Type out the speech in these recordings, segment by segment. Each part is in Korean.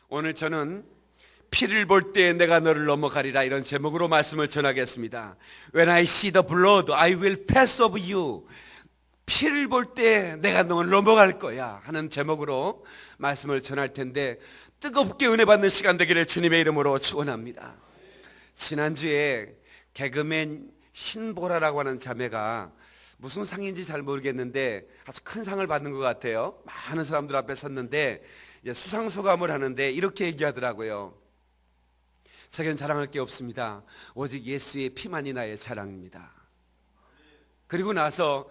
오늘 저는 피를 볼 때 내가 너를 넘어가리라 이런 제목으로 말씀을 전하겠습니다. When I see the blood, I will pass over you. 피를 볼 때 내가 너를 넘어갈 거야 하는 제목으로 말씀을 전할 텐데, 뜨겁게 은혜 받는 시간 되기를 주님의 이름으로 축원합니다. 지난주에 개그맨 신보라라고 하는 자매가 무슨 상인지 잘 모르겠는데 아주 큰 상을 받는 것 같아요. 많은 사람들 앞에 섰는데 수상소감을 하는데 이렇게 얘기하더라고요. 제겐 자랑할 게 없습니다. 오직 예수의 피만이 나의 자랑입니다. 그리고 나서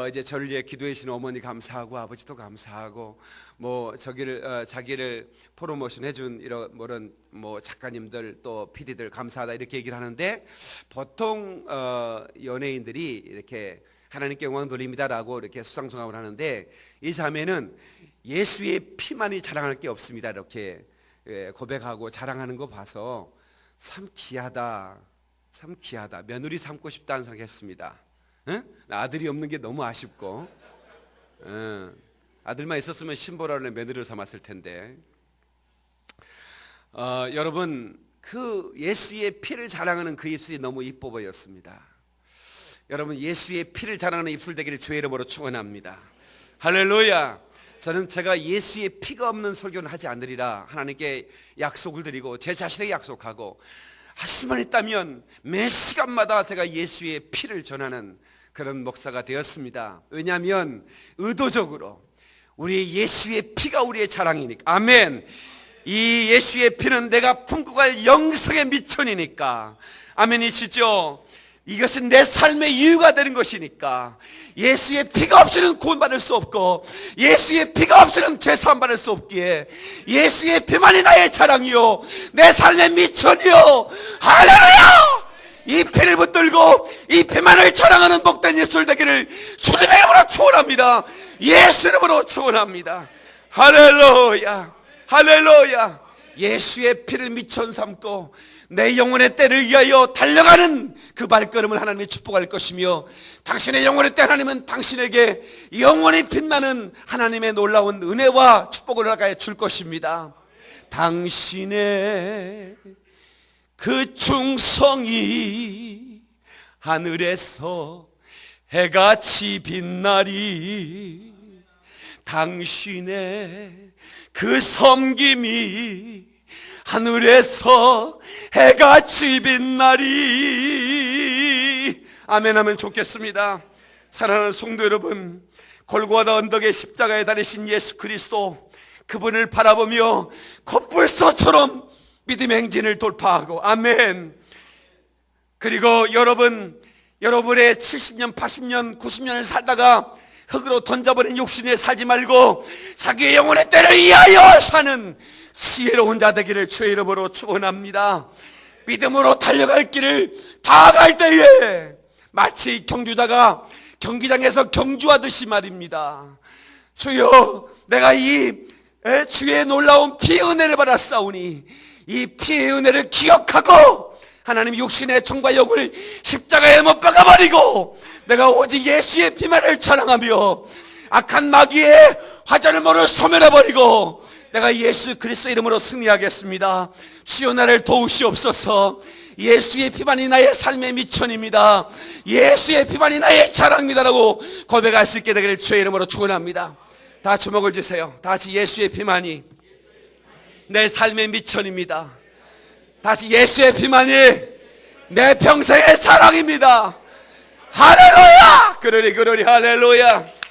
이제 저를 위해 기도해 주신 어머니 감사하고 아버지도 감사하고 자기를 프로모션 해준 이런 작가님들 또 PD들 감사하다 이렇게 얘기를 하는데, 보통 연예인들이 이렇게 하나님께 영광 돌립니다라고 이렇게 수상소감을 하는데, 이 자매는 예수의 피만이 자랑할 게 없습니다 이렇게 고백하고 자랑하는 거 봐서 참 귀하다, 참 귀하다. 며느리 삼고 싶다는 생각했습니다. 응? 아들이 없는 게 너무 아쉽고, 아들만 있었으면 신보라를 며느리로 삼았을 텐데, 여러분 그 예수의 피를 자랑하는 그 입술이 너무 이뻐 보였습니다. 여러분 예수의 피를 자랑하는 입술 되기를 주의 이름으로 축원합니다. 할렐루야. 저는 제가 예수의 피가 없는 설교는 하지 않으리라 하나님께 약속을 드리고 제 자신에게 약속하고, 할 수만 있다면 매 시간마다 제가 예수의 피를 전하는 그런 목사가 되었습니다. 왜냐하면 의도적으로 우리 예수의 피가 우리의 자랑이니까. 아멘. 이 예수의 피는 내가 품고 갈 영성의 미천이니까. 아멘이시죠? 이것은 내 삶의 이유가 되는 것이니까. 예수의 피가 없이는 구원받을 수 없고 예수의 피가 없이는 죄사함 받을 수 없기에 예수의 피만이 나의 자랑이요 내 삶의 미천이요. 할렐루야. 이 피를 붙들고 이 피만을 자랑하는 복된 입술 되기를 주님의 이름으로 축원합니다. 예수 이름으로 축원합니다. 할렐루야. 할렐루야. 예수의 피를 미천 삼고 내 영혼의 때를 위하여 달려가는 그 발걸음을 하나님이 축복할 것이며, 당신의 영혼의 때 하나님은 당신에게 영원히 빛나는 하나님의 놀라운 은혜와 축복을 허락하여 줄 것입니다. 당신의 그 충성이 하늘에서 해같이 빛나리, 당신의 그 섬김이 하늘에서 해같이 빛나리. 아멘 하면 좋겠습니다. 사랑하는 성도 여러분, 골고다 언덕의 십자가에 달리신 예수 그리스도, 그분을 바라보며 콧불소처럼 믿음의 행진을 돌파하고, 아멘. 그리고 여러분의 70년, 80년, 90년을 살다가 흙으로 던져버린 육신에 살지 말고 자기의 영혼의 때를 위하여 사는 지혜로운 자 되기를 주의 이름으로 축원합니다. 믿음으로 달려갈 길을 다 갈 때에 마치 경주자가 경기장에서 경주하듯이 말입니다. 주여, 내가 이 주의 놀라운 피의 은혜를 받았사오니 이 피의 은혜를 기억하고 하나님 육신의 정과 욕을 십자가에 못 박아버리고 내가 오직 예수의 피만을 자랑하며 악한 마귀의 화전을 소멸해버리고 내가 예수 그리스도 이름으로 승리하겠습니다. 주여 나를 도우시옵소서. 예수의 피만이 나의 삶의 미천입니다. 예수의 피만이 나의 자랑입니다라고 고백할 수 있게 되기를 주의 이름으로 축원합니다. 다 주목을 주세요. 다시 예수의 피만이 내 삶의 미천입니다. 다시 예수의 피만이 내 평생의 자랑입니다. 할렐루야. 그러리 할렐루야.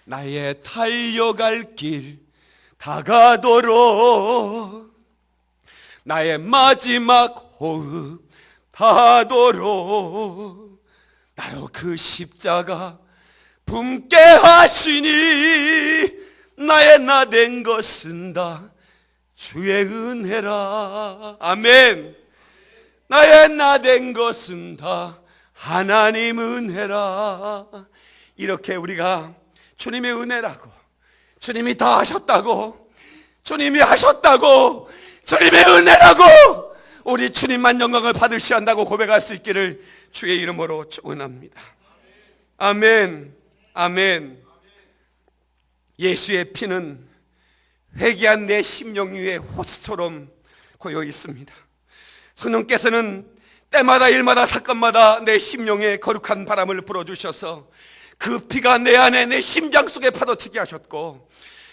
나의 달려갈 길 다가도록 나의 마지막 호흡 다도록 나로 그 십자가 품게 하시니 나의 나 된 것은 다 주의 은혜라. 아멘. 나의 나 된 것은 다 하나님 은혜라. 이렇게 우리가 주님의 은혜라고, 주님이 다 하셨다고, 주님이 하셨다고, 주님의 은혜라고 우리 주님만 영광을 받으셔야 한다고 고백할 수 있기를 주의 이름으로 축원합니다. 아멘. 아멘. 예수의 피는 회개한 내 심령 위에 호수처럼 고여 있습니다. 성령께서는 때마다 일마다 사건마다 내 심령에 거룩한 바람을 불어주셔서 그 피가 내 안에 내 심장 속에 파도치게 하셨고,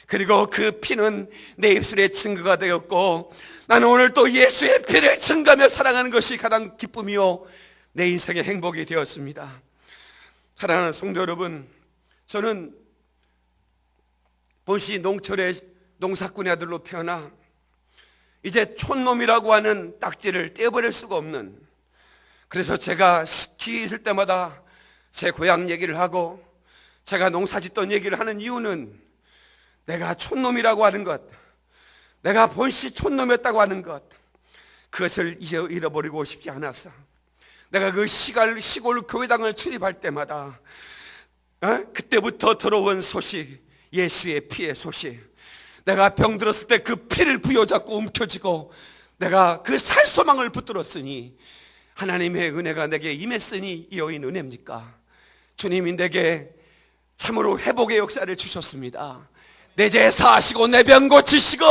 그리고 그 피는 내 입술에 증거가 되었고, 나는 오늘 또 예수의 피를 증거하며 사랑하는 것이 가장 기쁨이요 내 인생의 행복이 되었습니다. 사랑하는 성도 여러분, 저는 본시 농철의 농사꾼의 아들로 태어나 이제 촌놈이라고 하는 딱지를 떼어버릴 수가 없는, 그래서 제가 스키 있을 때마다 제 고향 얘기를 하고 제가 농사 짓던 얘기를 하는 이유는 내가 촌놈이라고 하는 것, 내가 본시 촌놈이었다고 하는 것, 그것을 잃어버리고 싶지 않아서 내가 그 시골 교회당을 출입할 때마다 그때부터 들어온 소식, 예수의 피의 소식, 내가 병들었을 때 그 피를 부여잡고 움켜쥐고 내가 그 살소망을 붙들었으니 하나님의 은혜가 내게 임했으니 이 여인 은혜입니까? 주님이 내게 참으로 회복의 역사를 주셨습니다. 내 죄 사하시고 내 병 고치시고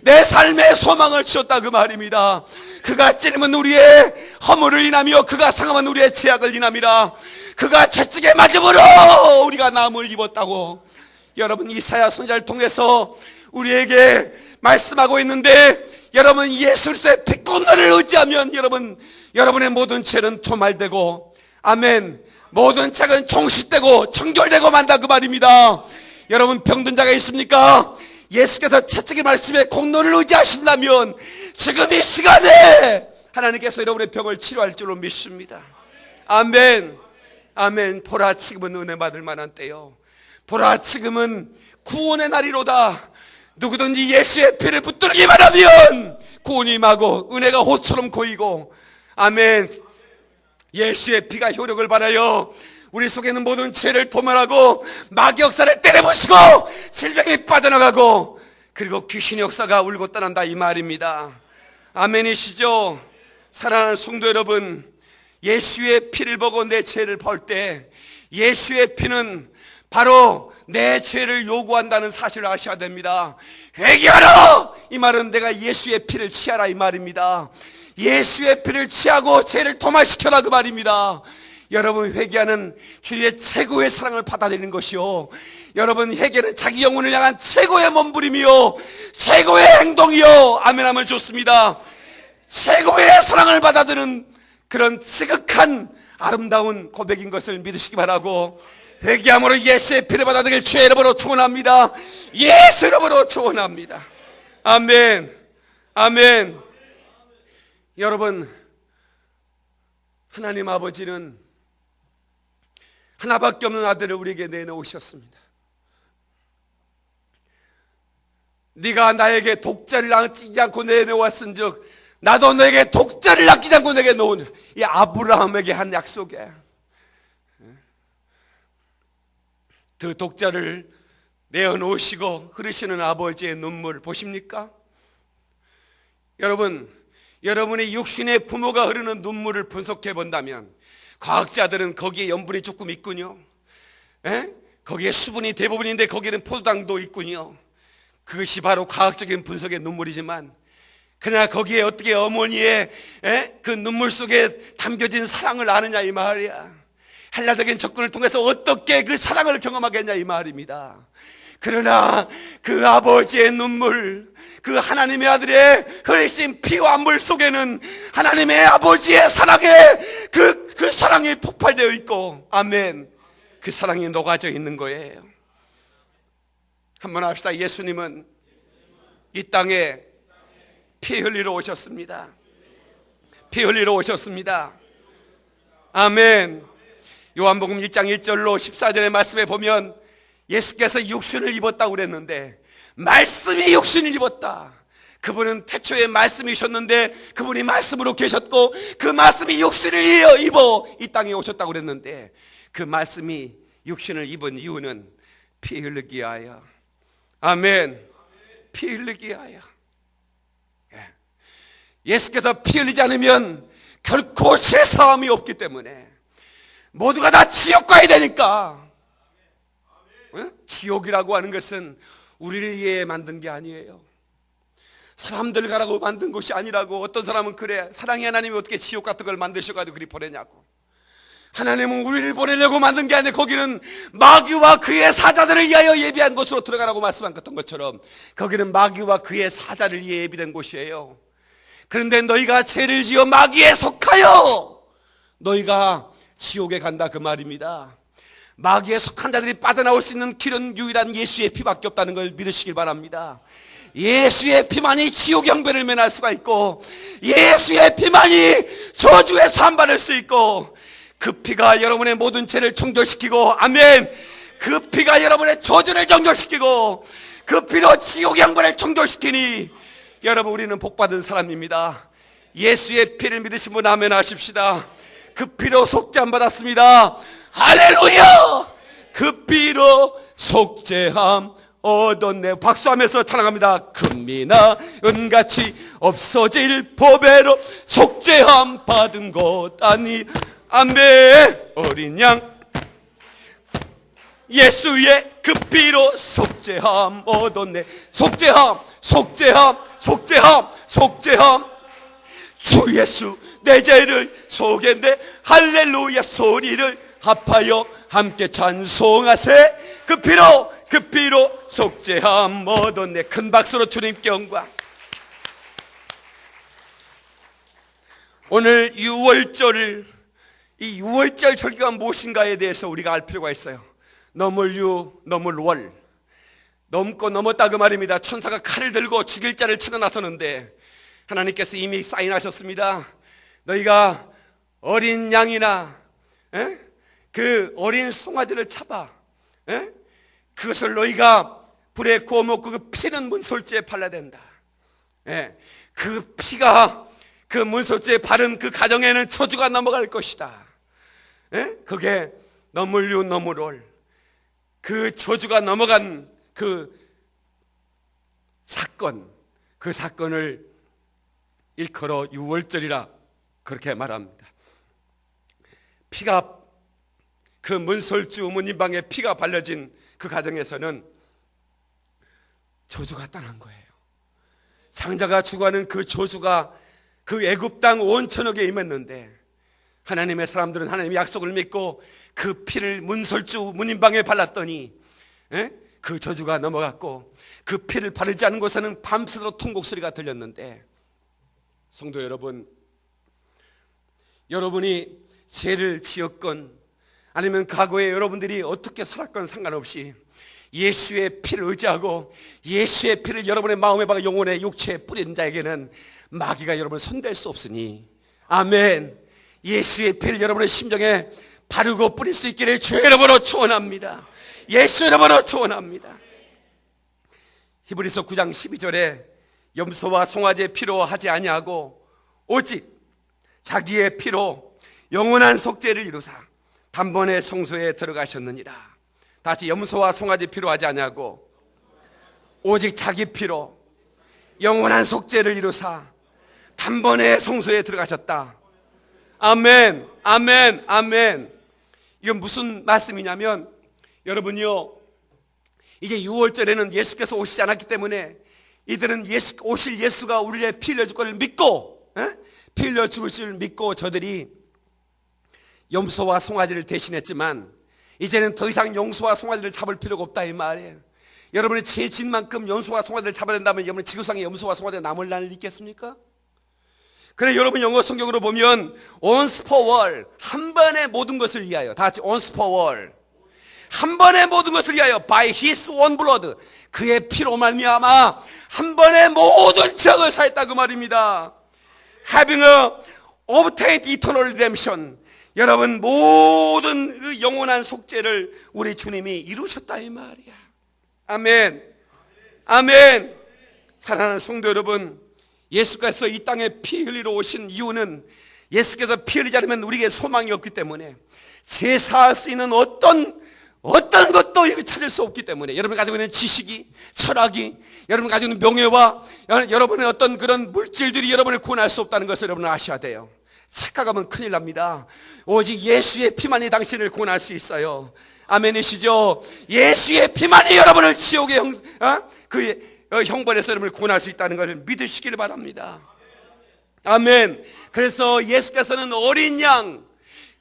내 삶의 소망을 주셨다 그 말입니다. 그가 찌르면 우리의 허물을 인하며 그가 상하면 우리의 죄악을 인함이라. 그가 채찍에 맞음으로 우리가 나음을 입었다고 여러분 이사야 선지자를 통해서 우리에게 말씀하고 있는데, 여러분 예수 그리스도의 피권을 의지하면 여러분의 모든 죄는 조말되고, 아멘, 모든 죄는 종식되고 청결되고 만다 그 말입니다. 여러분 병든 자가 있습니까? 예수께서 채찍의 말씀에 공로를 의지하신다면 지금 이 시간에 하나님께서 여러분의 병을 치료할 줄로 믿습니다. 아멘, 아멘. 보라 지금은 은혜 받을 만한 때요, 보라 지금은 구원의 날이로다. 누구든지 예수의 피를 붙들기만 하면 구원이 임하고 은혜가 호처럼 고이고, 아멘. 예수의 피가 효력을 받아요 우리 속에 있는 모든 죄를 도말하고 마귀 역사를 때려부수고 질병이 빠져나가고, 그리고 귀신의 역사가 울고 떠난다 이 말입니다. 아멘이시죠? 사랑하는 성도 여러분, 예수의 피를 보고 내 죄를 볼 때 예수의 피는 바로 내 죄를 요구한다는 사실을 아셔야 됩니다. 회개하라! 이 말은 내가 예수의 피를 취하라 이 말입니다. 예수의 피를 취하고 죄를 도말시켜라 그 말입니다. 여러분 회개하는 주의 최고의 사랑을 받아들이는 것이요, 여러분 회개는 자기 영혼을 향한 최고의 몸부림이요 최고의 행동이요, 아멘 하면 좋습니다. 최고의 사랑을 받아들이는 그런 지극한 아름다운 고백인 것을 믿으시기 바라고, 회개함으로 예수의 피를 받아들일 주의 이름으로 축원합니다. 예수 이름으로 축원합니다. 아멘, 아멘. 여러분, 하나님 아버지는 하나밖에 없는 아들을 우리에게 내놓으셨습니다. 네가 나에게 독자를 아끼지 않고 내놓았은즉 나도 너에게 독자를 아끼지 않고 내게 놓은, 이 아브라함에게 한 약속에 그 독자를 내어놓으시고 흐르시는 아버지의 눈물 보십니까? 여러분, 여러분의 육신의 부모가 흐르는 눈물을 분석해 본다면 과학자들은 거기에 염분이 조금 있군요. 거기에 수분이 대부분인데 거기에는 포도당도 있군요. 그것이 바로 과학적인 분석의 눈물이지만, 그러나 거기에 어떻게 어머니의 그 눈물 속에 담겨진 사랑을 아느냐 이 말이야. 헬라적인 접근을 통해서 어떻게 그 사랑을 경험하겠냐 이 말입니다. 그러나 그 아버지의 눈물, 그 하나님의 아들의 흘리신 피와 물 속에는 하나님의 아버지의 사랑의 그 사랑이 폭발되어 있고, 아멘, 그 사랑이 녹아져 있는 거예요. 한번 합시다. 예수님은 이 땅에 피 흘리러 오셨습니다. 피 흘리러 오셨습니다. 아멘. 요한복음 1장 1절로 14절의 말씀에 보면 예수께서 육신을 입었다고 그랬는데, 말씀이 육신을 입었다. 그분은 태초에 말씀이셨는데 그분이 말씀으로 계셨고 그 말씀이 육신을 입어 이 땅에 오셨다고 그랬는데, 그 말씀이 육신을 입은 이유는 피 흘리기 위하여. 아멘. 피 흘리기 위하여. 예수께서 피 흘리지 않으면 결코 죄사함이 없기 때문에 모두가 다 지옥 가야 되니까. 지옥이라고 하는 것은 우리를 위해 만든 게 아니에요. 사람들 가라고 만든 것이 아니라고. 어떤 사람은 그래, 사랑의 하나님이 어떻게 지옥 같은 걸 만드셔가지고 그리 보내냐고. 하나님은 우리를 보내려고 만든 게 아니라 거기는 마귀와 그의 사자들을 위하여 예비한 곳으로 들어가라고 말씀하셨던 것처럼 거기는 마귀와 그의 사자를 위해 예비된 곳이에요. 그런데 너희가 죄를 지어 마귀에 속하여 너희가 지옥에 간다, 그 말입니다. 마귀에 속한 자들이 빠져나올 수 있는 길은 유일한 예수의 피밖에 없다는 걸 믿으시길 바랍니다. 예수의 피만이 지옥 형벌을 면할 수가 있고, 예수의 피만이 저주에 산받을 수 있고, 그 피가 여러분의 모든 죄를 정결시키고, 아멘, 그 피가 여러분의 저주를 정결시키고, 그 피로 지옥 형벌을 정결시키니 여러분, 우리는 복받은 사람입니다. 예수의 피를 믿으신 분 아멘 하십시다. 그 피로 속죄함 받았습니다. 할렐루야! 그 피로 속죄함 얻었네. 박수하면서 찬양합니다. 금이나 은같이 없어질 보배로 속죄함 받은 것 아니. 아멘. 어린 양 예수의 그 피로 속죄함 얻었네. 속죄함, 속죄함, 속죄함, 속죄함. 주 예수 내 죄를 속였네. 할렐루야 소리를 합하여 함께 찬송하세. 그 피로 속죄함 얻었네. 큰 박수로 주님께 영광. 오늘 6월절, 이 6월절 절기가 무엇인가에 대해서 우리가 알 필요가 있어요. 넘을 유, 넘을 월. 넘고 넘었다 그 말입니다. 천사가 칼을 들고 죽일 자를 찾아 나서는데 하나님께서 이미 사인하셨습니다. 너희가 어린 양이나 그 어린 송아지를 잡아 그것을 너희가 불에 구워 먹고 그 피는 문설주에 발라야 된다. 그 피가 그 문설주에 바른 그 가정에는 저주가 넘어갈 것이다. 그게 넘을 유, 넘을 월. 그 저주가 넘어간 그 사건, 그 사건을 일컬어 유월절이라 그렇게 말합니다. 피가, 그 문설주 어머님 방에 피가 발려진 그 가정에서는 저주가 떠난 거예요. 장자가 죽어가는 그 저주가 그 애굽 땅 온 천역에 임했는데 하나님의 사람들은 하나님의 약속을 믿고 그 피를 문설주 어머님 방에 발랐더니 그 저주가 넘어갔고, 그 피를 바르지 않은 곳에는 밤새도록 통곡 소리가 들렸는데, 성도 여러분, 여러분이 죄를 지었건 아니면 과거에 여러분들이 어떻게 살았건 상관없이 예수의 피를 의지하고 예수의 피를 여러분의 마음의 방 영혼의 육체에 뿌린 자에게는 마귀가 여러분을 손댈 수 없으니, 아멘, 예수의 피를 여러분의 심정에 바르고 뿌릴 수 있기를 주의 이름으로 축원합니다. 예수 이름으로 축원합니다. 히브리서 9장 12절에 염소와 송아지의 피로 하지 아니하고 오직 자기의 피로 영원한 속죄를 이루사 단번에 성소에 들어가셨느니라. 다 같이 염소와 송아지 피로 하지 아니하고 오직 자기 피로 영원한 속죄를 이루사 단번에 성소에 들어가셨다. 아멘, 아멘, 아멘. 이건 무슨 말씀이냐면, 여러분요, 이제 6월절에는 예수께서 오시지 않았기 때문에 이들은 오실 예수가 우리의 피 흘려 줄 것을 믿고, 피 흘려 죽으실 믿고 저들이 염소와 송아지를 대신했지만 이제는 더 이상 염소와 송아지를 잡을 필요가 없다 이 말이에요. 여러분이 죄 진 만큼 염소와 송아지를 잡아야 된다면 여러분 지구상에 염소와 송아지가 남을 날 있겠습니까? 그래, 여러분 영어 성경으로 보면 once for all, 한 번에 모든 것을 위하여, 다 같이 once for all, 한 번에 모든 것을 위하여 by his own blood, 그의 피로 말미암아 한 번에 모든 죄악을 사했다 그 말입니다. having obtained eternal redemption, 여러분 모든 그 영원한 속죄를 우리 주님이 이루셨다 이 말이야. 아멘, 아멘. 사랑하는 성도 여러분, 예수께서 이 땅에 피 흘리러 오신 이유는 예수께서 피 흘리지 않으면 우리에게 소망이 없기 때문에, 제사할 수 있는 어떤 것도 찾을 수 없기 때문에, 여러분 가지고 있는 지식이, 철학이, 여러분 가지고 있는 명예와 여러분의 어떤 그런 물질들이 여러분을 구원할 수 없다는 것을 여러분은 아셔야 돼요. 착각하면 큰일 납니다. 오직 예수의 피만이 당신을 구원할 수 있어요. 아멘이시죠? 예수의 피만이 여러분을 지옥의 형벌에서 여러분을 구원할 수 있다는 것을 믿으시기를 바랍니다. 아멘. 그래서 예수께서는 어린 양,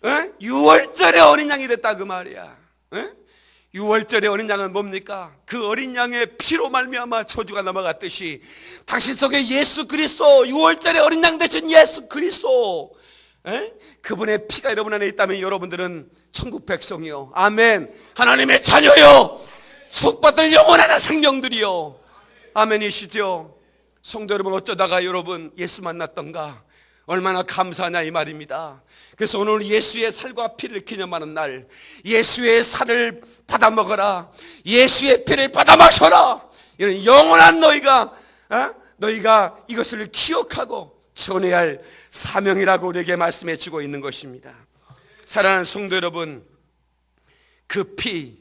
6월절의 어린 양이 됐다 그 말이야. 6월절의 어린 양은 뭡니까? 그 어린 양의 피로 말미암아 저주가 넘어갔듯이 당신 속에 예수 그리스도, 6월절의 어린 양 되신 예수 그리스도, 그분의 피가 여러분 안에 있다면 여러분들은 천국 백성이요, 아멘, 하나님의 자녀요, 축복받을 영원한 생명들이요, 아멘이시죠? 성도 여러분, 어쩌다가 여러분 예수 만났던가 얼마나 감사하냐 이 말입니다. 그래서 오늘 예수의 살과 피를 기념하는 날, 예수의 살을 받아 먹어라, 예수의 피를 받아 마셔라, 이런 영원한 너희가 이것을 기억하고 전해야 할 사명이라고 우리에게 말씀해 주고 있는 것입니다. 사랑하는 성도 여러분, 그 피,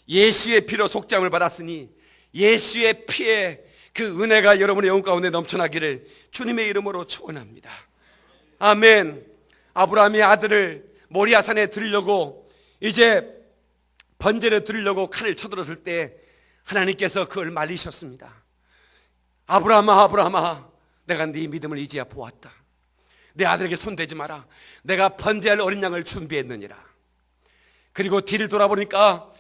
예수의 피로 속죄함을 받았으니 예수의 피에 그 은혜가 여러분의 영혼 가운데 넘쳐나기를 주님의 이름으로 축원합니다. 아멘. 아브라함이 아들을 모리아산에 드리려고 이제 번제를 드리려고 칼을 쳐들었을 때 하나님께서 그걸 말리셨습니다. 아브라함아, 아브라함아, 내가 네 믿음을 이제야 보았다. 내 아들에게 손대지 마라. 내가 번제할 어린 양을 준비했느니라. 그리고 뒤를 돌아보니까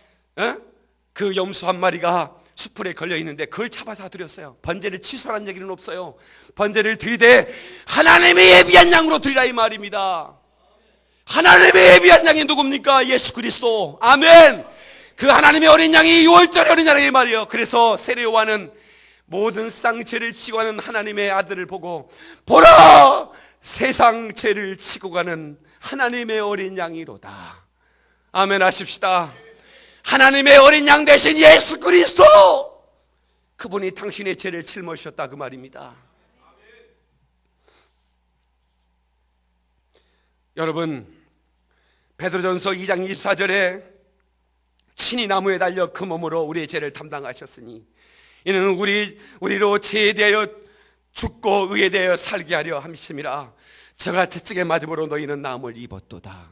그 염소 한 마리가 수풀에 걸려있는데 그걸 잡아서 드렸어요. 번제를 취소하는 얘기는 없어요. 번제를 드리되 하나님의 예비한 양으로 드리라 이 말입니다. 하나님의 예비한 양이 누굽니까? 예수 그리스도. 아멘. 그 하나님의 어린 양이 6월절 어린 양이 말이에요. 그래서 세례 요한은 모든 세상 죄를 지고 가는 하나님의 아들을 보고 보라, 세상 죄를 지고 가는 하나님의 어린 양이로다. 아멘 하십시다. 하나님의 어린 양 되신 예수 그리스도, 그분이 당신의 죄를 짊어지셨다 그 말입니다. 여러분, 베드로전서 2장 24절에 친히 나무에 달려 그 몸으로 우리의 죄를 담당하셨으니 이는 우리로 죄에 대하여 죽고 의에 대하여 살게 하려 함이심이라. 저가 채찍에 맞음으로 너희는 나음을 입었도다.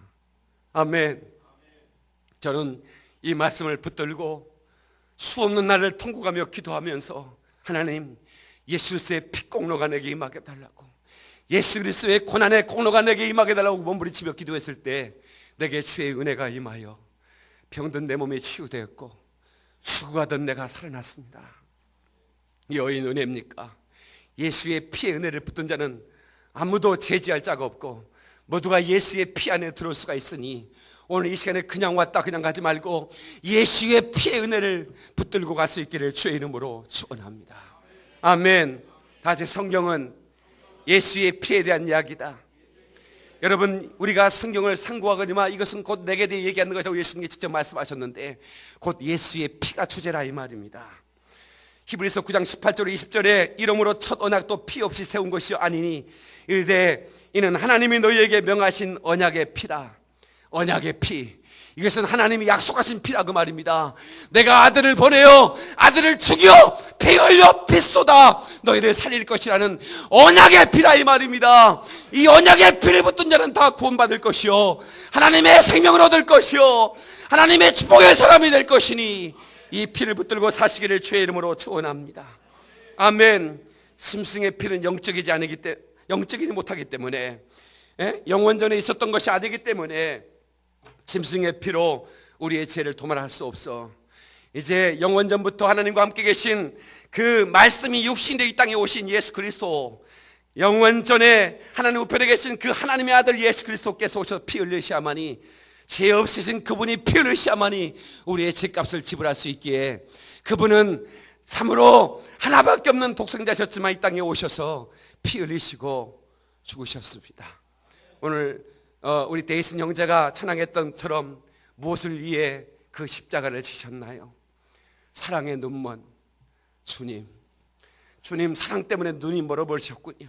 아멘. 저는 이 말씀을 붙들고 수없는 날을 통곡하며 기도하면서 하나님, 예수 그리스도의 피공로가 내게 임하게 달라고, 예수 그리스도의 고난의 공로가 내게 임하게 달라고 몸부림치며 기도했을 때 내게 주의 은혜가 임하여 병든 내 몸이 치유되었고 죽어가던 내가 살아났습니다. 이 어인 은혜입니까? 예수의 피의 은혜를 붙든 자는 아무도 제지할 자가 없고 모두가 예수의 피 안에 들어올 수가 있으니 오늘 이 시간에 그냥 왔다 그냥 가지 말고 예수의 피의 은혜를 붙들고 갈 수 있기를 주의 이름으로 축원합니다. 아멘. 다시 성경은 예수의 피에 대한 이야기다. 여러분, 우리가 성경을 상고하거니와 이것은 곧 내게 대해 얘기하는 것이라고 예수님이 직접 말씀하셨는데 곧 예수의 피가 주제라 이 말입니다. 히브리서 9장 18절 20절에 이러므로 첫 언약도 피 없이 세운 것이 아니니 이르되 이는 하나님이 너희에게 명하신 언약의 피라. 언약의 피, 이것은 하나님이 약속하신 피라 그 말입니다. 내가 아들을 보내어 아들을 죽여 피 흘려 피 쏟아 너희를 살릴 것이라는 언약의 피라 이 말입니다. 이 언약의 피를 붙든 자는 다 구원받을 것이요 하나님의 생명을 얻을 것이요 하나님의 축복의 사람이 될 것이니 이 피를 붙들고 사시기를 주의 이름으로 축원합니다. 아멘. 짐승의 피는 영적이지 못하기 때문에, 영원전에 있었던 것이 아니기 때문에 짐승의 피로 우리의 죄를 도말할 수 없어. 이제 영원전부터 하나님과 함께 계신 그 말씀이 육신이 이 땅에 오신 예수 그리스도, 영원전에 하나님 우편에 계신 그 하나님의 아들 예수 그리스도께서 오셔서 피 흘리시야만이, 죄 없으신 그분이 피 흘리시야만이 우리의 죄값을 지불할 수 있기에, 그분은 참으로 하나밖에 없는 독생자셨지만 이 땅에 오셔서 피 흘리시고 죽으셨습니다. 오늘 우리 데이슨 형제가 찬양했던 것처럼 무엇을 위해 그 십자가를 지셨나요? 사랑의 눈먼 주님, 사랑 때문에 눈이 멀어버리셨군요.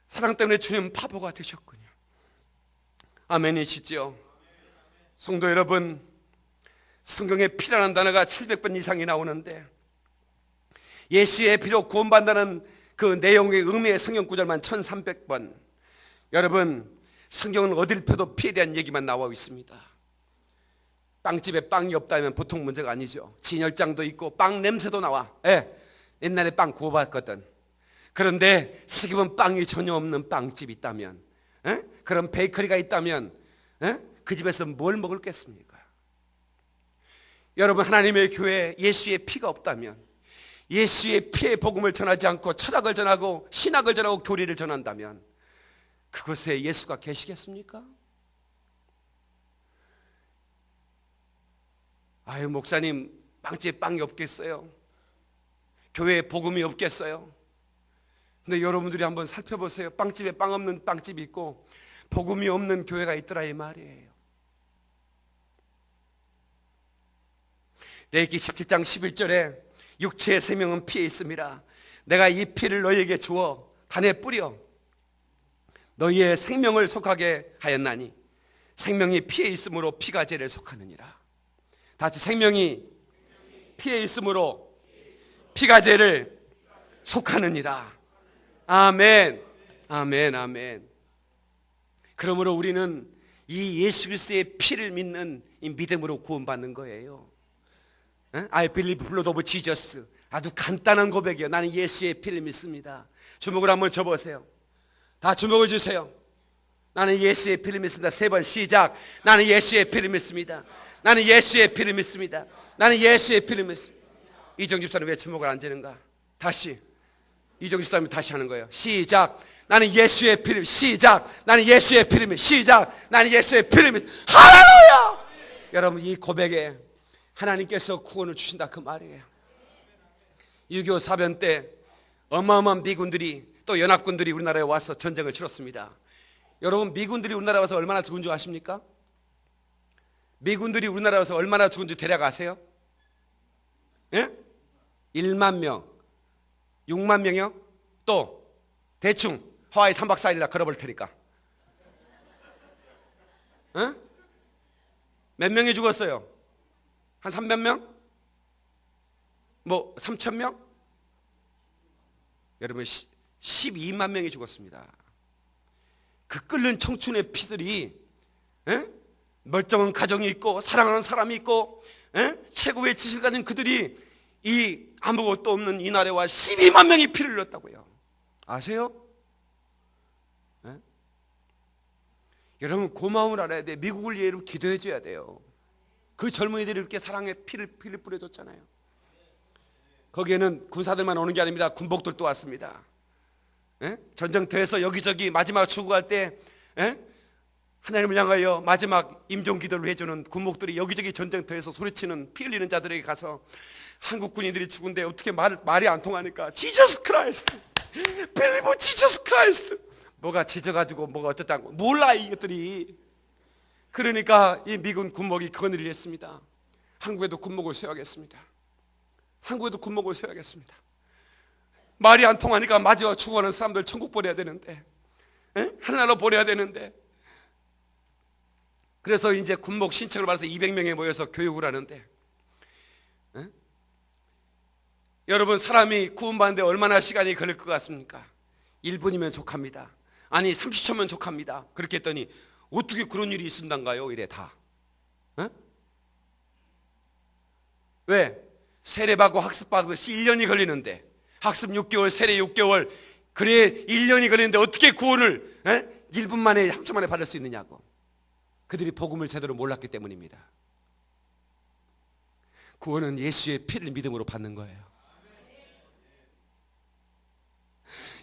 사랑 때문에 주님 바보가 되셨군요. 아멘이시죠? 성도 여러분, 성경에 피라는 단어가 700번 이상이 나오는데 예수의 피로 구원받는다는 그 내용의 의미의 성경 구절만 1300번, 여러분, 성경은 어딜 펴도 피에 대한 얘기만 나와 있습니다. 빵집에 빵이 없다면 보통 문제가 아니죠. 진열장도 있고 빵 냄새도 나와. 옛날에 빵 구워봤거든. 그런데 지금은 빵이 전혀 없는 빵집이 있다면, 그런 베이커리가 있다면, 그 집에서 뭘 먹을겠습니까? 여러분, 하나님의 교회에 예수의 피가 없다면, 예수의 피의 복음을 전하지 않고 철학을 전하고 신학을 전하고 교리를 전한다면 그곳에 예수가 계시겠습니까? 아유, 목사님, 빵집에 빵이 없겠어요? 교회에 복음이 없겠어요? 근데 여러분들이 한번 살펴보세요. 빵집에 빵 없는 빵집이 있고 복음이 없는 교회가 있더라, 이 말이에요. 레위기 17장 11절에 육체의 생명은 피에 있습니다. 내가 이 피를 너희에게 주어 단에 뿌려 너희의 생명을 속하게 하였나니 생명이 피에 있으므로 피가 죄를 속하느니라. 다 같이, 생명이 피에 있으므로 피가 죄를 속하느니라. 아멘, 아멘, 아멘. 그러므로 우리는 이 예수 그리스도의 피를 믿는 이 믿음으로 구원받는 거예요. I believe the blood of Jesus. 아주 간단한 고백이에요. 나는 예수의 피를 믿습니다. 주먹을 한번 줘보세요. 다 주먹을 주세요. 나는 예수의 피를 믿습니다. 3번 시작. 나는 예수의 피를 믿습니다. 나는 예수의 피를 믿습니다. 나는 예수의 피를 믿습니다. 이정집 사람 왜 주먹을 안 재는가? 다시, 이정집 사람이 다시 하는 거예요. 시작. 나는 예수의 피를, 시작. 나는 예수의 피를 믿습니다. 시작. 나는 예수의 피를 믿습니다. 할렐루야! 여러분, 이 고백에 하나님께서 구원을 주신다, 그 말이에요. 6.25 사변 때 어마어마한 미군들이 또 연합군들이 우리나라에 와서 전쟁을 치렀습니다. 여러분, 미군들이 우리나라에 와서 얼마나 죽은 줄 아십니까? 미군들이 우리나라에 와서 얼마나 죽은 줄 대략 아세요? 1만 명, 6만 명이요? 또 대충 하와이 3박 4일이나 걸어볼 테니까. 몇 명이 죽었어요? 한 300명? 뭐 3,000명? 여러분, 12만 명이 죽었습니다. 그 끓는 청춘의 피들이, 멀쩡한 가정이 있고 사랑하는 사람이 있고, 최고의 지식을 가진 그들이 이 아무것도 없는 이 나라와 12만 명이 피를 흘렸다고요. 아세요? 여러분, 고마움을 알아야 돼. 미국을 예로 기도해 줘야 돼요. 그 젊은이들이 이렇게 사랑의 피를 뿌려줬잖아요. 거기에는 군사들만 오는 게 아닙니다. 군복들도 왔습니다. 전쟁터에서 여기저기 마지막 추구할 때 하나님을 향하여 마지막 임종 기도를 해주는 군복들이 여기저기 전쟁터에서 소리치는 피 흘리는 자들에게 가서 한국 군인들이 죽은데 어떻게 말이 안 통하니까 지저스 크라이스트, 빌리브 지저스 크라이스트, 뭐가 짖어가지고 뭐가 어쩌다고 몰라 이것들이. 그러니까 이 미군 군목이 그런 일을 했습니다. 한국에도 군목을 세워야겠습니다. 한국에도 군목을 세워야겠습니다. 말이 안 통하니까 마저 죽어가는 사람들 천국 보내야 되는데, 하나로 보내야 되는데, 그래서 이제 군목 신청을 받아서 200명이 모여서 교육을 하는데, 여러분, 사람이 구원받는데 얼마나 시간이 걸릴 것 같습니까? 1분이면 족합니다. 아니 30초면 족합니다. 그렇게 했더니 어떻게 그런 일이 있었단가요? 이래 다. 왜? 세례받고 학습받고 1년이 걸리는데, 학습 6개월, 세례 6개월, 그래 1년이 걸리는데 어떻게 구원을 1분 만에, 한 초 만에 받을 수 있느냐고. 그들이 복음을 제대로 몰랐기 때문입니다. 구원은 예수의 피를 믿음으로 받는 거예요.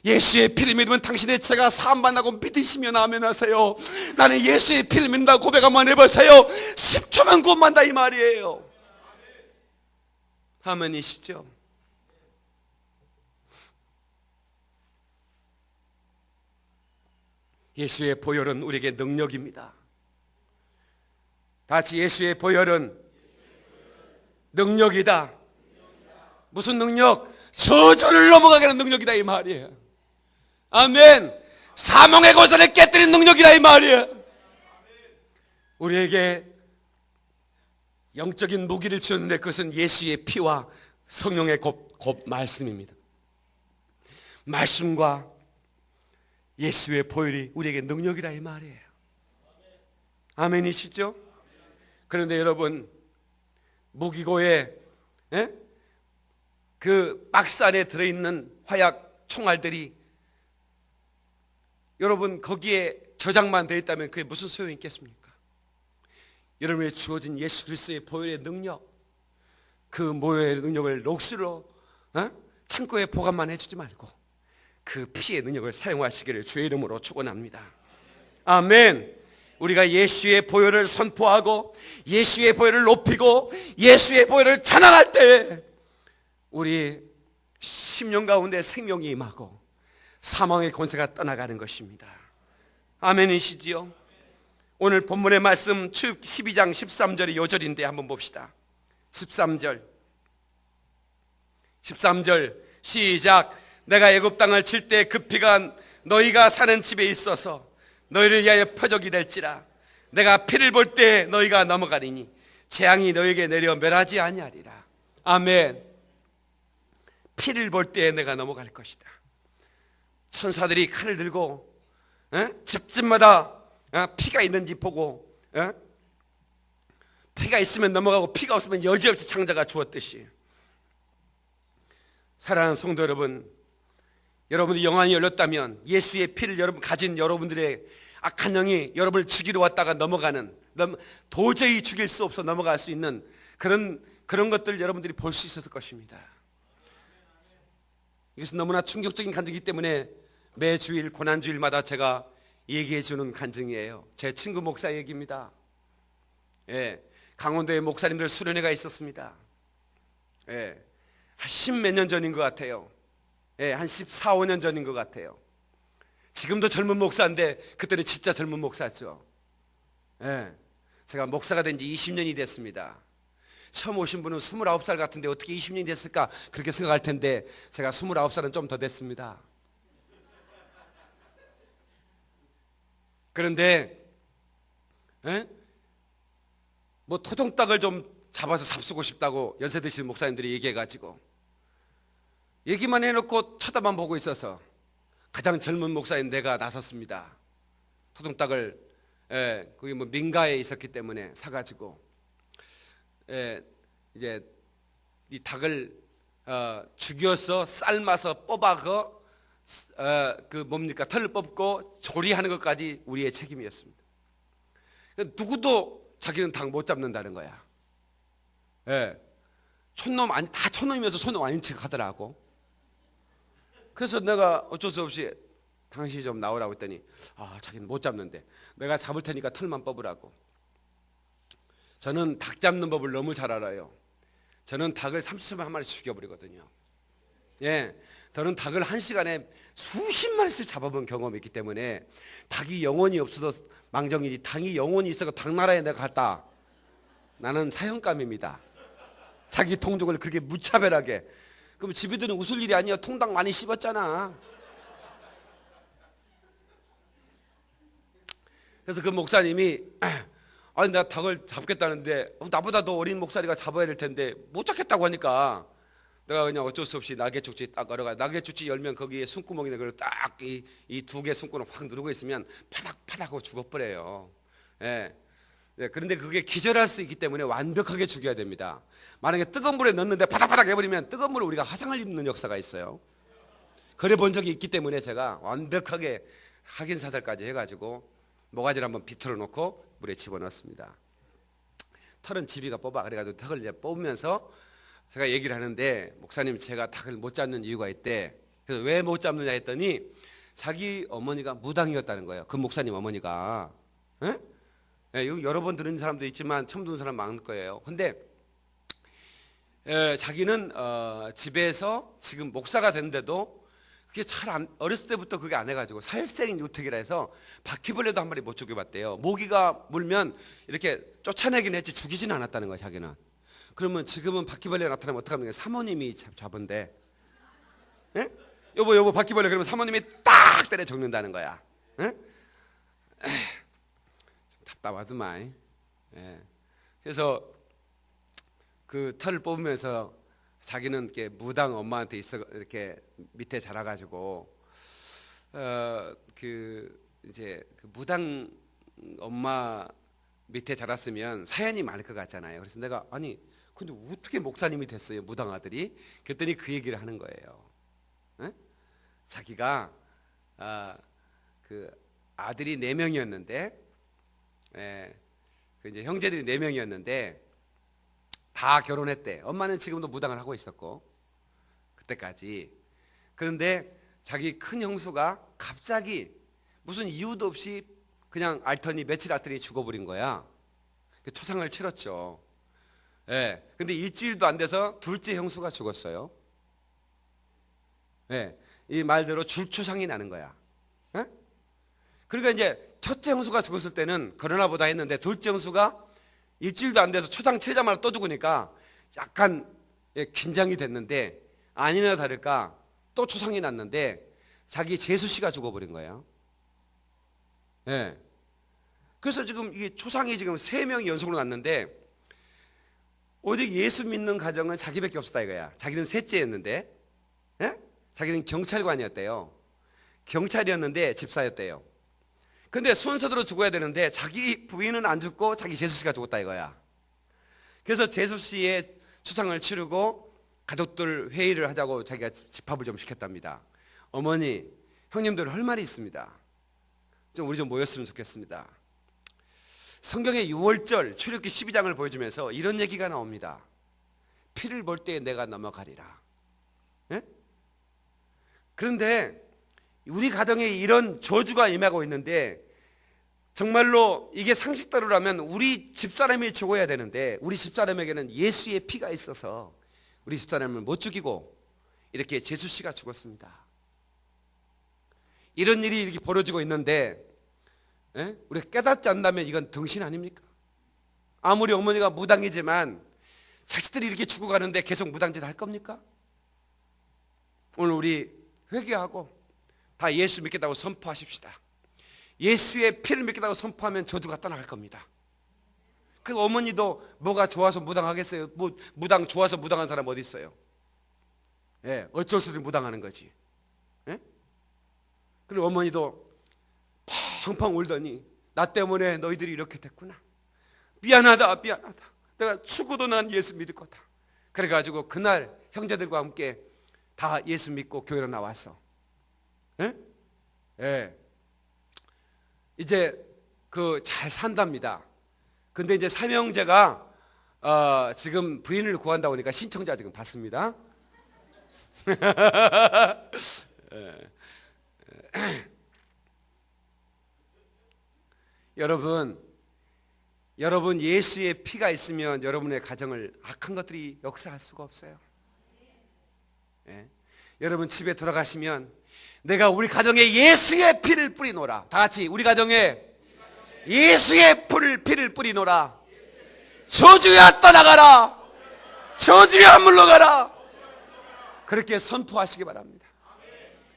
예수의 피를 믿으면 당신의 죄가 사함받는다고 믿으시면 아멘하세요. 나는 예수의 피를 믿는다고 고백 한번 해보세요. 10초만 구원받는다 이 말이에요. 아멘이시죠? 예수의 보혈은 우리에게 능력입니다. 같이, 예수의 보혈은 능력이다. 무슨 능력? 저주를 넘어가게 하는 능력이다 이 말이에요. 아멘. 사망의 고선을 깨뜨리는 능력이다 이 말이에요. 우리에게 영적인 무기를 주었는데 그것은 예수의 피와 성령의 곧 말씀입니다. 말씀과 예수의 보혈이 우리에게 능력이라 이 말이에요. 아멘이시죠? 그런데 여러분, 무기고의 그 박스 안에 들어있는 화약 총알들이 여러분 거기에 저장만 되어 있다면 그게 무슨 소용이 있겠습니까? 여러분에게 주어진 예수 그리스도의 보혈의 능력, 그 보혈의 능력을 녹수로 창고에 보관만 해주지 말고 그 피의 능력을 사용하시기를 주의 이름으로 축원합니다. 아멘. 우리가 예수의 보혈을 선포하고 예수의 보혈을 높이고 예수의 보혈을 찬양할 때 우리 심령 가운데 생명이 임하고 사망의 권세가 떠나가는 것입니다. 아멘이시지요? 오늘 본문의 말씀 12장 13절의 요절인데 한번 봅시다. 13절 시작. 내가 애굽 땅을 칠 때 그 피가 너희가 사는 집에 있어서 너희를 위하여 표적이 될지라. 내가 피를 볼 때 너희가 넘어가리니 재앙이 너희에게 내려 멸하지 아니하리라. 아멘. 피를 볼 때 내가 넘어갈 것이다. 천사들이 칼을 들고 집집마다 피가 있는지 보고 피가 있으면 넘어가고 피가 없으면 여지없이 창자가 주었듯이, 사랑하는 성도 여러분, 여러분이 영안이 열렸다면 예수의 피를 여러분 가진 여러분들의 악한 영이 여러분을 죽이러 왔다가 넘어가는, 도저히 죽일 수 없어 넘어갈 수 있는 그런 것들을 여러분들이 볼 수 있었을 것입니다. 이것은 너무나 충격적인 간증이기 때문에 매 주일 고난주일마다 제가 얘기해 주는 간증이에요. 제 친구 목사 얘기입니다. 강원도에 목사님들 수련회가 있었습니다. 한 10몇 년 전인 것 같아요. 한 14, 15년 전인 것 같아요. 지금도 젊은 목사인데 그때는 진짜 젊은 목사죠. 제가 목사가 된 지 20년이 됐습니다. 처음 오신 분은 29살 같은데 어떻게 20년이 됐을까 그렇게 생각할 텐데 제가 29살은 좀 더 됐습니다. 그런데 뭐 토종닭을 좀 잡아서 잡수고 싶다고 연세 드시는 목사님들이 얘기해가지고 얘기만 해놓고 쳐다만 보고 있어서 가장 젊은 목사인 내가 나섰습니다. 토종닭을 거기 뭐 민가에 있었기 때문에 사가지고 이제 이 닭을 죽여서 삶아서 뽑아서 그 뭡니까 털을 뽑고 조리하는 것까지 우리의 책임이었습니다. 누구도 자기는 닭 못 잡는다는 거야. 촌놈 아니 다 촌놈이면서 촌놈 아닌 척 하더라고. 그래서 내가 어쩔 수 없이 당신이 좀 나오라고 했더니 자기는 못 잡는데 내가 잡을 테니까 털만 뽑으라고. 저는 닭 잡는 법을 너무 잘 알아요. 저는 닭을 30초만 한 마리씩 죽여버리거든요. 저는 닭을 1시간에 수십 마리씩 잡아본 경험이 있기 때문에 닭이 영혼이 없어도 망정이지 닭이 영혼이 있어서 닭나라에 내가 갔다, 나는 사형감입니다. 자기 동족을 그렇게 무차별하게. 그럼 집이들은 웃을 일이 아니야. 통닭 많이 씹었잖아. 그래서 그 목사님이 아니 내가 닭을 잡겠다는데 나보다 더 어린 목사리가 잡아야 될 텐데 못 잡겠다고 하니까 내가 그냥 어쩔 수 없이 낙엽축지 딱 걸어가. 낙엽축지 열면 거기에 숨구멍이나 그걸 딱 이 두 개 숨구멍 확 누르고 있으면 파닥파닥 하고 죽어버려요. 그런데 그게 기절할 수 있기 때문에 완벽하게 죽여야 됩니다. 만약에 뜨거운 물에 넣는데 파닥파닥 해버리면 뜨거운 물에 우리가 화상을 입는 역사가 있어요. 그래 본 적이 있기 때문에 제가 완벽하게 확인 사살까지 해가지고 모가지를 한번 비틀어 놓고 물에 집어넣습니다. 털은 집이가 뽑아. 그래가지고 닭을 이제 뽑으면서 제가 얘기를 하는데 목사님 제가 닭을 못 잡는 이유가 있대. 그래서 왜 못 잡느냐 했더니 자기 어머니가 무당이었다는 거예요. 그 목사님 어머니가. 여러 번 들은 사람도 있지만 처음 듣는 사람 많을 거예요. 근데 자기는 집에서 지금 목사가 됐는데도 그게 어렸을 때부터 그게 안 해가지고 살생 유택이라 해서 바퀴벌레도 한 마리 못 죽여봤대요. 모기가 물면 이렇게 쫓아내긴 했지 죽이지는 않았다는 거예요 자기는. 그러면 지금은 바퀴벌레가 나타나면 어떡합니까? 사모님이 잡은데 여보 바퀴벌레 그러면 사모님이 딱 때려 적는다는 거야. 답답하더만. 그래서 그 털을 뽑으면서 자기는 이렇게 무당 엄마한테 있어 이렇게 밑에 자라가지고 이제 그 무당 엄마 밑에 자랐으면 사연이 많을 것 같잖아요. 그래서 내가 아니 근데 어떻게 목사님이 됐어요, 무당 아들이? 그랬더니 그 얘기를 하는 거예요. 에? 자기가 그 아들이 4명이었는데, 그 이제 형제들이 4명이었는데 다 결혼했대. 엄마는 지금도 무당을 하고 있었고 그때까지. 그런데 자기 큰 형수가 갑자기 무슨 이유도 없이 그냥 알더니 며칠 알더니 죽어버린 거야. 초상을 치렀죠. 예. 근데 일주일도 안 돼서 둘째 형수가 죽었어요. 예. 이 말대로 줄초상이 나는 거야. 예? 그러니까 이제 첫째 형수가 죽었을 때는 그러나 보다 했는데 둘째 형수가 일주일도 안 돼서 초상 치자마자 또 죽으니까 약간 긴장이 됐는데 아니나 다를까 또 초상이 났는데 자기 재수씨가 죽어버린 거예요. 예. 그래서 지금 이게 초상이 지금 3명이 연속으로 났는데 오직 예수 믿는 가정은 자기밖에 없었다 이거야. 자기는 셋째였는데, 예? 자기는 경찰관이었대요. 경찰이었는데 집사였대요. 근데 순서대로 죽어야 되는데 자기 부인은 안 죽고 자기 재수씨가 죽었다 이거야. 그래서 재수씨의 초상을 치르고 가족들 회의를 하자고 자기가 집합을 좀 시켰답니다. 어머니, 형님들 할 말이 있습니다. 우리 좀 모였으면 좋겠습니다. 성경의 6월절 출애굽기 12장을 보여주면서 이런 얘기가 나옵니다. 피를 볼 때에 내가 넘어가리라. 예? 그런데 우리 가정에 이런 저주가 임하고 있는데 정말로 이게 상식대로라면 우리 집사람이 죽어야 되는데 우리 집사람에게는 예수의 피가 있어서 우리 집사람을 못 죽이고 이렇게 재수씨가 죽었습니다. 이런 일이 이렇게 벌어지고 있는데 우리가 깨닫지 않는다면 이건 등신 아닙니까? 아무리 어머니가 무당이지만 자식들이 이렇게 죽어가는데 계속 무당짓 할 겁니까? 오늘 우리 회개하고 다 예수 믿겠다고 선포하십시다. 예수의 피를 믿겠다고 선포하면 저주가 떠나갈 겁니다. 그 어머니도 뭐가 좋아서 무당하겠어요? 무당 좋아서 무당한 사람 어디 있어요? 예, 어쩔 수 없이 무당하는 거지. 예? 그리고 어머니도 펑펑 울더니 나 때문에 너희들이 이렇게 됐구나. 미안하다. 내가 죽어도 난 예수 믿을 거다. 그래가지고 그날 형제들과 함께 다 예수 믿고 교회로 나와서 이제 그 잘 산답니다. 근데 이제 삼형제가 지금 부인을 구한다고 하니까 신청자 지금 받습니다. 여러분 예수의 피가 있으면 여러분의 가정을 악한 것들이 역사할 수가 없어요. 예. 여러분 집에 돌아가시면 내가 우리 가정에 예수의 피를 뿌리노라. 다 같이 우리 가정에 예수의 피를 뿌리노라. 저주야 떠나가라. 저주야 물러가라. 그렇게 선포하시기 바랍니다.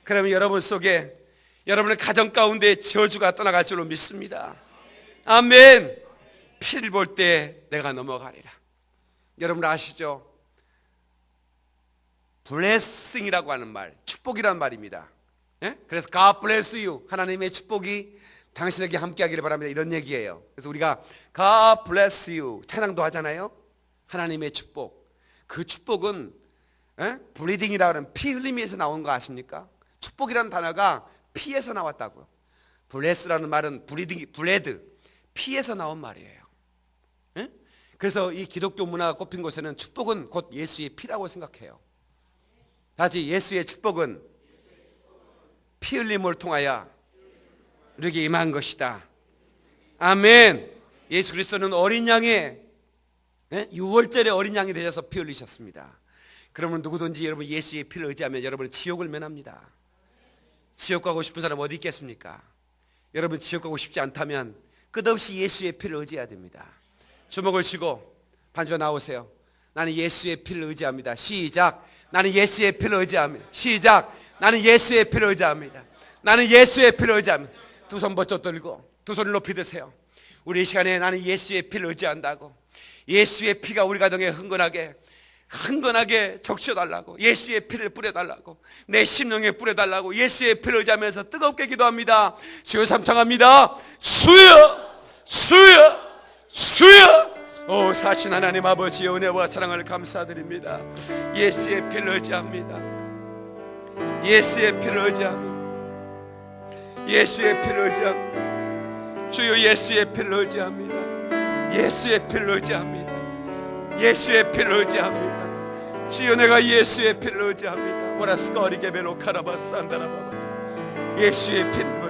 그러면 여러분 속에 여러분의 가정 가운데 저주가 떠나갈 줄로 믿습니다. 아멘. 피를 볼 때 내가 넘어가리라. 여러분 아시죠? blessing이라고 하는 말, 축복이란 말입니다. 예? 그래서 God bless you, 하나님의 축복이 당신에게 함께하기를 바랍니다, 이런 얘기예요. 그래서 우리가 God bless you 찬양도 하잖아요. 하나님의 축복. 그 축복은 블리딩이라고 하는 피 흘림에서 나온 거 아십니까? 축복이라는 단어가 피에서 나왔다고요. bless라는 말은 블레드, 피에서 나온 말이에요. 예? 그래서 이 기독교 문화가 꼽힌 곳에는 축복은 곧 예수의 피라고 생각해요. 다시 예수의 축복은 피 흘림을 통하여 우리에게 임한 것이다. 아멘. 예수 그리스도는 어린 양의 6월절에 어린 양이 되셔서 피 흘리셨습니다. 그러면 누구든지 여러분 예수의 피를 의지하면 여러분은 지옥을 면합니다. 지옥 가고 싶은 사람 어디 있겠습니까? 여러분 지옥 가고 싶지 않다면 끝없이 예수의 피를 의지해야 됩니다. 주먹을 쥐고 반주가 나오세요. 나는 예수의 피를 의지합니다. 시작. 나는 예수의 피를 의지합니다. 시작. 나는 예수의 피를 의지합니다. 나는 예수의 피를 의지합니다. 두 손 번쩍 들고 두 손을 높이 드세요. 우리 이 시간에 나는 예수의 피를 의지한다고, 예수의 피가 우리 가정에 흥건하게 흥건하게 적셔달라고, 예수의 피를 뿌려달라고, 내 심령에 뿌려달라고 예수의 피를 의지하면서 뜨겁게 기도합니다. 주여 삼창합니다. 주여, 주여, 주여. 오 사신 하나님 아버지의 은혜와 사랑을 감사드립니다. 예수의 피를 의지합니다. 예수의 피를 의지합니다. 예수의 피를 의지합니다. 주여 예수의 피를 의지합니다. 예수의 피를 의지합니다. 예수의 피를 의지합니다. 주여 내가 예수의 피를 의지합니다. 오라스거리게벨로 카라바산다라바바. 예수의 피를